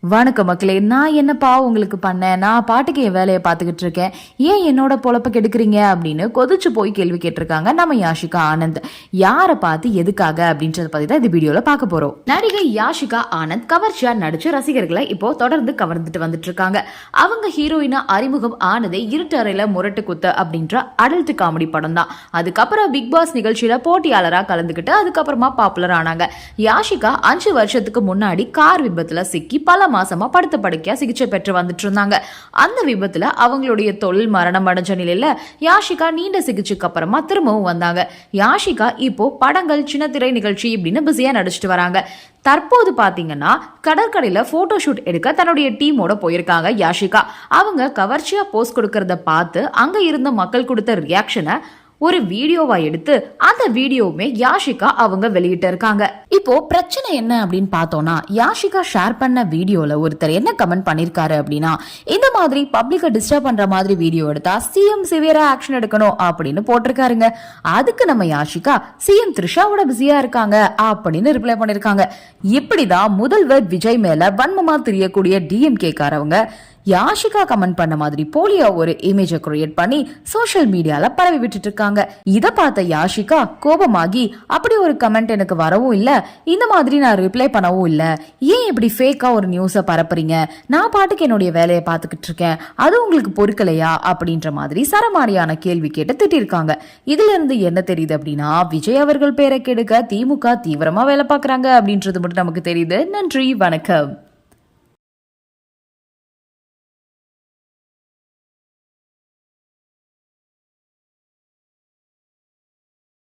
வணக்கம் மக்களே. நான் என்னப்பா உங்களுக்கு பண்ணேன்? நான் பாட்டுக்கு என் வேலையை பார்த்துக்கிட்டு இருக்கேன், ஏன் என்னோட பொழப்ப கெடுக்குறீங்க அப்படின்னு கொதிச்சு போய் கேள்வி கேட்டிருக்காங்க நம்ம யாஷிகா ஆனந்த். யாரை பார்த்து எதுக்காக அப்படின்றத பத்தி தான் இந்த வீடியோல பார்க்க போறோம். நடிகை யாஷிகா ஆனந்த் கவர்ச்சியா நடிச்சு ரசிகர்களை இப்போ தொடர்ந்து கவர்ந்துட்டு வந்துட்டு இருக்காங்க. அவங்க ஹீரோயினா அறிமுகம் ஆனதே இருட்டறையில முரட்டு குத்து அப்படின்ற அடல்ட் காமெடி படம் தான். அதுக்கப்புறம் பிக் பாஸ் நிகழ்ச்சியில போட்டியாளரா கலந்துக்கிட்டு அதுக்கப்புறமா பாப்புலர் ஆனாங்க. யாஷிகா 5 வருஷத்துக்கு முன்னாடி கார் விபத்துல சிக்கி பல மாசமா படுத்த படுக்கையா சிகிச்சை பெற்று வந்துட்டு இருந்தாங்க. அந்த விபத்துல அவங்களுடைய தொழில் மரணம் அடைஞ்ச நிலையில யாஷிகா நீண்ட சிகிச்சைக்கு அப்புறமா திரும்பவும் வந்தாங்க. யாஷிகா இப்போ படங்கள், சின்ன திரை நிகழ்ச்சி இப்படின்னு பிஸியா நடிச்சிட்டு வராங்க. தற்போது பாத்தீங்கன்னா கடற்கரையில போட்டோ ஷூட் எடுக்க தன்னுடைய டீமோட போயிருக்காங்க யாஷிகா. அவங்க கவர்ச்சியா போஸ்ட் கொடுக்கறத பார்த்து அங்க இருந்த மக்கள் கொடுத்த ரியாக்ஷனை ஒரு வீடியோவா எடுத்து அந்த வீடியோவுமே யாஷிகா அவங்க வெளியிட்டு இருக்காங்க. இப்போ பிரச்சனை என்ன அப்படின்னு பார்த்தோம்னா, யாஷிகா ஷேர் பண்ண வீடியோல ஒருத்தர் என்ன கமெண்ட் பண்ணிருக்காரு அப்படின்னா, இந்த மாதிரி பப்ளிக்க டிஸ்டர்ப் பண்ற மாதிரி வீடியோ எடுத்தா சிஎம் சிவியரா ஆக்ஷன் எடுக்கணும் அப்படின்னு போட்டிருக்காருங்க. அதுக்கு நம்ம யாஷிகா சிஎம் த்ரிஷாவோட பிஸியா இருக்காங்க அப்படின்னு ரிப்ளை பண்ணிருக்காங்க. இப்படிதான் முதல்வர் விஜய் மேல வன்மமா தெரியக்கூடிய டிஎம்கே காரவங்க யாஷிகா கமெண்ட் பண்ண மாதிரி போலியா ஒரு இமேஜை கிரியேட் பண்ணி சோஷியல் மீடியால பரவி விட்டுட்டு இருக்காங்க. இதை பார்த்த யாஷிகா கோபமாகி, அப்படி ஒரு கமெண்ட் எனக்கு வரவும் இல்ல, இந்த மாதிரி நான் ரிப்ளை பண்ணவும் இல்ல, ஏன் இப்படி ஃபேக்கா ஒரு நியூஸை பரப்புறீங்க, நான் பாட்டுக்கு என்னுடைய வேலையை பார்த்துக்கிட்டு இருக்கேன், அது உங்களுக்கு பொறுக்கலையா அப்படின்ற மாதிரி சரமாரியான கேள்வி கேட்டு திட்டிருக்காங்க. இதுல இருந்து என்ன தெரியுது அப்படின்னா, விஜய் அவர்கள் பேரை கெடுக்க திமுக தீவிரமா வேலை பார்க்கறாங்க அப்படின்றது மட்டும் நமக்கு தெரியுது. நன்றி, வணக்கம்.